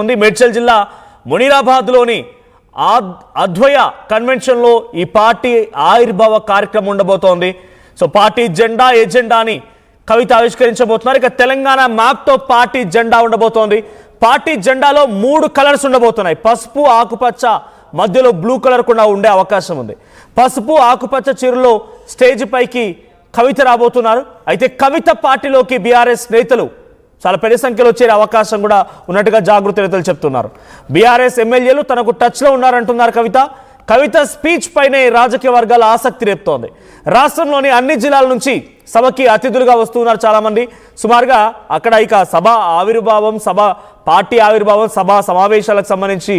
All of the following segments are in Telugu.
ఉంది. మేడ్చల్ జిల్లా మునీరాబాద్లోని అద్వయ కన్వెన్షన్లో ఈ పార్టీ ఆవిర్భావ కార్యక్రమం ఉండబోతోంది. సో పార్టీ జెండా ఎజెండాని కవిత ఆవిష్కరించబోతున్నారు. ఇక తెలంగాణ మ్యాప్తో పార్టీ జెండా ఉండబోతోంది. పార్టీ జెండాలో 3 కలర్స్ ఉండబోతున్నాయి. పసుపు, ఆకుపచ్చ, మధ్యలో బ్లూ కలర్ కూడా ఉండే అవకాశం ఉంది. పసుపు ఆకుపచ్చ చీరలో స్టేజ్ పైకి కవిత రాబోతున్నారు. అయితే కవిత పార్టీలోకి బీఆర్ఎస్ నేతలు చాలా పెద్ద సంఖ్యలో చేరే అవకాశం కూడా ఉన్నట్టుగా జాగృతి నేతలు చెప్తున్నారు. బీఆర్ఎస్ ఎమ్మెల్యేలు తనకు టచ్లో ఉన్నారంటున్నారు కవిత స్పీచ్ పైనే రాజకీయ వర్గాల ఆసక్తి రేపుతోంది. రాష్ట్రంలోని అన్ని జిల్లాల నుంచి సభకి అతిథులుగా వస్తున్నారు చాలామంది. సుమారుగా అక్కడ ఇక సభ ఆవిర్భావం, పార్టీ ఆవిర్భావం, సమావేశాలకు సంబంధించి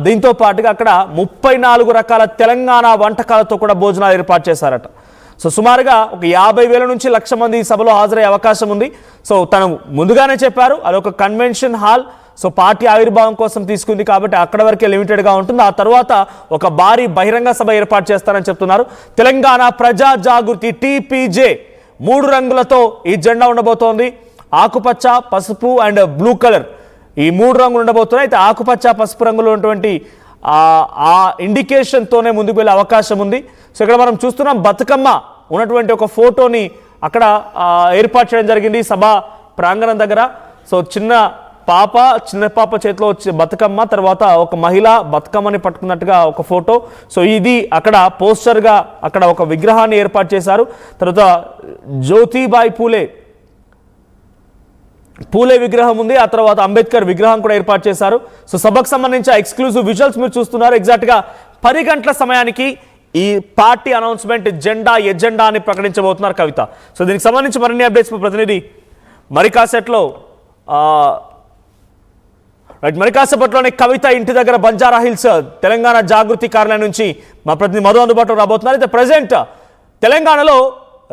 దీంతో పాటుగా అక్కడ 34 రకాల తెలంగాణ వంటకాలతో కూడా భోజనాలు ఏర్పాటు చేశారట. సో సుమారుగా ఒక 50,000 నుంచి 1,00,000 మంది ఈ సభలో హాజరయ్యే అవకాశం ఉంది. సో తను ముందుగానే చెప్పారు అదొక కన్వెన్షన్ హాల్. సో పార్టీ ఆవిర్భావం కోసం తీసుకుంది కాబట్టి అక్కడ వరకే లిమిటెడ్గా ఉంటుంది. ఆ తర్వాత ఒక భారీ బహిరంగ సభ ఏర్పాటు చేస్తారని చెప్తున్నారు. తెలంగాణ ప్రజా జాగృతి TPJ 3 రంగులతో ఈ జెండా ఉండబోతోంది. ఆకుపచ్చ, పసుపు అండ్ బ్లూ కలర్, ఈ 3 రంగులు ఉండబోతున్నాయి. అయితే ఆకుపచ్చ, పసుపు రంగులో ఉన్నటువంటి ఆ ఇండికేషన్తోనే ముందుకు వెళ్ళే అవకాశం ఉంది. సో ఇక్కడ మనం చూస్తున్నాం బతుకమ్మ ఉన్నటువంటి ఒక ఫోటోని అక్కడ ఏర్పాటు చేయడం జరిగింది సభ ప్రాంగణం దగ్గర. సో చిన్న పాప చేతిలో వచ్చే బతుకమ్మ, తర్వాత ఒక మహిళ బతుకమ్మని పట్టుకున్నట్టుగా ఒక ఫోటో. సో ఇది అక్కడ పోస్టర్గా అక్కడ ఒక విగ్రహాన్ని ఏర్పాటు చేశారు. తర్వాత జ్యోతిబాయి పూలే విగ్రహం ఉంది. ఆ తర్వాత అంబేద్కర్ విగ్రహం కూడా ఏర్పాటు చేశారు. సో సభకు సంబంధించి ఎక్స్క్లూజివ్ విజువల్స్ మీరు చూస్తున్నారు. ఎగ్జాక్ట్గా 10 గంటల సమయానికి ఈ పార్టీ అనౌన్స్మెంట్ జెండా ఎజెండా అని ప్రకటించబోతున్నారు కవిత. సో దీనికి సంబంధించి మరిన్ని అప్డేట్స్ ప్రతినిధి మరికాసేపట్లోనే కవిత ఇంటి దగ్గర బంజారా హిల్స్ తెలంగాణ జాగృతి కార్యాలయం నుంచి మా ప్రతినిధి మధు అందుబాటులో రాబోతున్నారు. అయితే ప్రజెంట్ తెలంగాణలో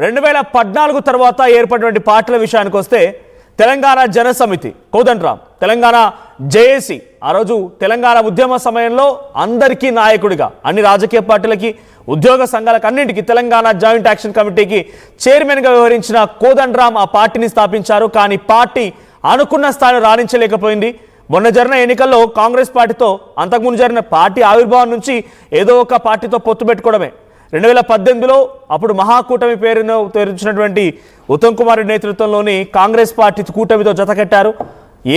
2014 తర్వాత ఏర్పడినటువంటి పార్టీల విషయానికి వస్తే తెలంగాణ జనసమితి కోదండరాం, తెలంగాణ జేఏసీ ఆ రోజు తెలంగాణ ఉద్యమ సమయంలో అందరికీ నాయకుడిగా అన్ని రాజకీయ పార్టీలకి, ఉద్యోగ సంఘాలకు అన్నింటికీ తెలంగాణ జాయింట్ యాక్షన్ కమిటీకి చైర్మన్గా వ్యవహరించిన కోదండరాం ఆ పార్టీని స్థాపించారు. కానీ పార్టీ అనుకున్న స్థాయిలో రాణించలేకపోయింది. మొన్న జరిగిన ఎన్నికల్లో కాంగ్రెస్ పార్టీతో, అంతకుముందు జరిగిన పార్టీ ఆవిర్భావం నుంచి ఏదో ఒక పార్టీతో పొత్తు పెట్టుకోవడమే. 2018లో అప్పుడు మహాకూటమి పేరును తెరిచినటువంటి ఉత్తమ్ కుమార్ రెడ్డి నేతృత్వంలోని కాంగ్రెస్ పార్టీ కూటమితో జతకట్టారు.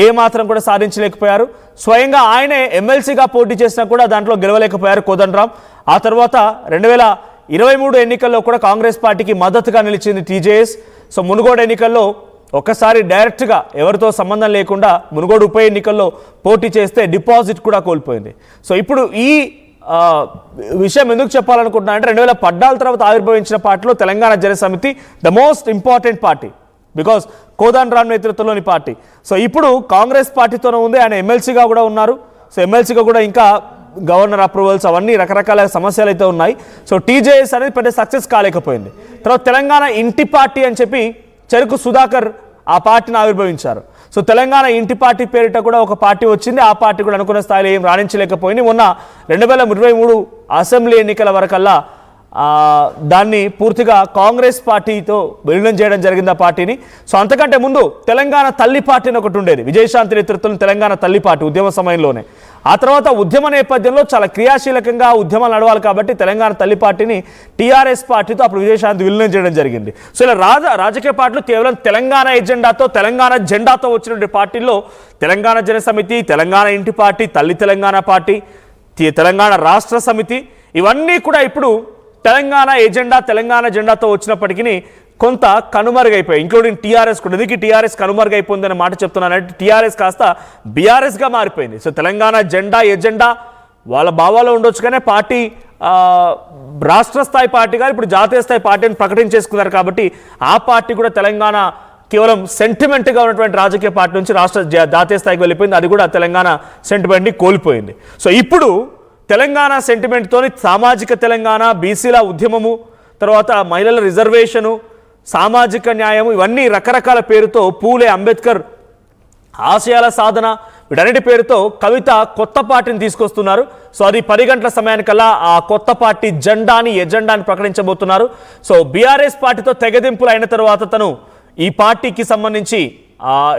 ఏ మాత్రం కూడా సాధించలేకపోయారు. స్వయంగా ఆయనే ఎమ్మెల్సీగా పోటీ చేసినా కూడా దాంట్లో గెలవలేకపోయారు కోదండరాం. ఆ తర్వాత 2023 ఎన్నికల్లో కూడా కాంగ్రెస్ పార్టీకి మద్దతుగా నిలిచింది TJS. సో మునుగోడు ఎన్నికల్లో ఒక్కసారి డైరెక్ట్గా ఎవరితో సంబంధం లేకుండా మునుగోడు ఉప ఎన్నికల్లో పోటీ చేస్తే డిపాజిట్ కూడా కోల్పోయింది. సో ఇప్పుడు ఈ విషయం ఎందుకు చెప్పాలనుకుంటున్నా అంటే 2014 తర్వాత ఆవిర్భవించిన పార్టీలో Telangana Janasamithi the most important party, because Kodandaram నేతృత్వంలోని పార్టీ. సో ఇప్పుడు కాంగ్రెస్ పార్టీతోనే ఉంది. ఆయన ఎమ్మెల్సీగా కూడా ఉన్నారు. సో ఎమ్మెల్సీగా కూడా ఇంకా గవర్నర్ అప్రూవల్స్ అవన్నీ రకరకాల సమస్యలు అయితే ఉన్నాయి. సో TJS అనేది పెద్ద సక్సెస్ కాలేకపోయింది. తర్వాత తెలంగాణ ఇంటి పార్టీ అని చెప్పి చెరుకు సుధాకర్ ఆ పార్టీని ఆవిర్భవించారు. సో తెలంగాణ ఇంటి పార్టీ పేరిట కూడా ఒక పార్టీ వచ్చింది. ఆ పార్టీ కూడా అనుకున్న స్థాయిలో ఏం రాణించలేకపోయింది. మొన్న 2023 అసెంబ్లీ ఎన్నికల వరకల్లా దాన్ని పూర్తిగా కాంగ్రెస్ పార్టీతో విలీనం చేయడం జరిగింది ఆ పార్టీని. సో అంతకంటే ముందు తెలంగాణ తల్లి పార్టీని ఒకటి ఉండేది, విజయశాంతి నేతృత్వం తెలంగాణ తల్లి పార్టీ ఉద్యమ సమయంలోనే. ఆ తర్వాత ఉద్యమ నేపథ్యంలో చాలా క్రియాశీలకంగా ఉద్యమాలు నడవాలి కాబట్టి తెలంగాణ తల్లి పార్టీని TRS పార్టీతో అప్పుడు విజయశాంతి విలీనం చేయడం జరిగింది. సో ఇలా రాజకీయ పార్టీలు కేవలం తెలంగాణ ఎజెండాతో, తెలంగాణ జెండాతో వచ్చినటువంటి పార్టీల్లో తెలంగాణ జనసమితి, తెలంగాణ ఇంటి పార్టీ, తల్లి తెలంగాణ పార్టీ, తెలంగాణ రాష్ట్ర సమితి ఇవన్నీ కూడా ఇప్పుడు తెలంగాణ ఎజెండా, తెలంగాణ జెండాతో వచ్చినప్పటికీ కొంత కనుమరుగైపోయాయి, ఇంక్లూడింగ్ TRS కూడా. ఎందుకు TRS కనుమరుగైపోయిందనే మాట చెప్తున్నానంటే TRS కాస్త BRSగా మారిపోయింది. సో తెలంగాణ జెండా ఎజెండా వాళ్ళ భావాలో ఉండొచ్చు, కానీ పార్టీ రాష్ట్ర స్థాయి పార్టీగా ఇప్పుడు జాతీయ స్థాయి పార్టీని ప్రకటించేసుకున్నారు కాబట్టి ఆ పార్టీ కూడా తెలంగాణ కేవలం సెంటిమెంట్గా ఉన్నటువంటి రాజకీయ పార్టీ నుంచి రాష్ట్ర జాతీయ స్థాయికి వెళ్ళిపోయింది. అది కూడా తెలంగాణ సెంటిమెంట్ని కోల్పోయింది. సో ఇప్పుడు తెలంగాణ సెంటిమెంట్తోని సామాజిక తెలంగాణ, బీసీల ఉద్యమము, తర్వాత మహిళల రిజర్వేషను, సామాజిక న్యాయము ఇవన్నీ రకరకాల పేరుతో పూలే అంబేద్కర్ ఆశయాల సాధన వీటన్నిటి పేరుతో కవిత కొత్త పార్టీని తీసుకొస్తున్నారు. సో అది 10 గంటల సమయానికల్లా ఆ కొత్త పార్టీ జెండాని ఎజెండాని ప్రకటించబోతున్నారు. సో బీఆర్ఎస్ పార్టీతో తెగదింపులు అయిన తర్వాత తను ఈ పార్టీకి సంబంధించి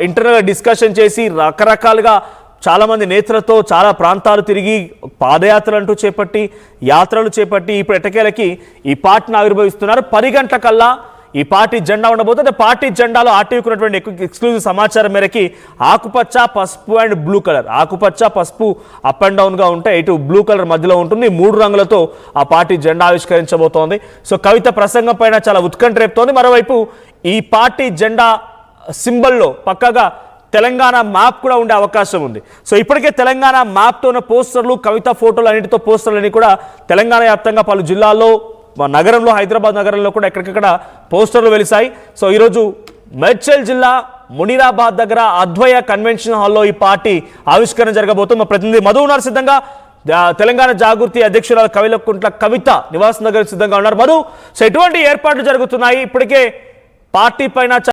ఇంటర్నల్ డిస్కషన్ చేసి రకరకాలుగా చాలామంది నేతలతో చాలా ప్రాంతాలు తిరిగి పాదయాత్రలు అంటూ చేపట్టి యాత్రలు చేపట్టి ఇప్పుడు ఎట్టకేలకి ఈ పార్టీని ఆవిర్భవిస్తున్నారు. 10 గంటలకల్లా ఈ పార్టీ జెండా ఉండబోతుంది. పార్టీ జెండాలో ఆర్టీవీకున్నటువంటి ఎక్స్క్లూజివ్ సమాచారం మేరకి ఆకుపచ్చ, పసుపు అండ్ బ్లూ కలర్, ఆకుపచ్చ పసుపు అప్ అండ్ డౌన్గా ఉంటే ఇటు బ్లూ కలర్ మధ్యలో ఉంటుంది. 3 రంగులతో ఆ పార్టీ జెండా ఆవిష్కరించబోతోంది. సో కవిత ప్రసంగం పైన చాలా ఉత్కంఠ రేపుతోంది. మరోవైపు ఈ పార్టీ జెండా సింబల్లో పక్కగా తెలంగాణ మ్యాప్ కూడా ఉండే అవకాశం ఉంది. సో ఇప్పటికే తెలంగాణ మ్యాప్తో ఉన్న పోస్టర్లు, కవిత ఫోటోలు అన్నిటితో పోస్టర్లు కూడా తెలంగాణ వ్యాప్తంగా పలు జిల్లాల్లో, నగరంలో, హైదరాబాద్ నగరంలో కూడా ఎక్కడికక్కడ పోస్టర్లు వెలిశాయి. సో ఈరోజు మేడ్చల్ జిల్లా మునీరాబాద్ దగ్గర అద్వయ కన్వెన్షన్ హాల్లో ఈ పార్టీ ఆవిష్కరణ జరగబోతుంది. మా ప్రతినిధి మధు ఉన్నారు సిద్ధంగా. తెలంగాణ జాగృతి అధ్యక్షురాలు కవిలకుంట్ల కవిత నివాసం దగ్గర సిద్ధంగా ఉన్నారు. మధు, సో ఎటువంటి ఏర్పాట్లు జరుగుతున్నాయి? ఇప్పటికే పార్టీ పైన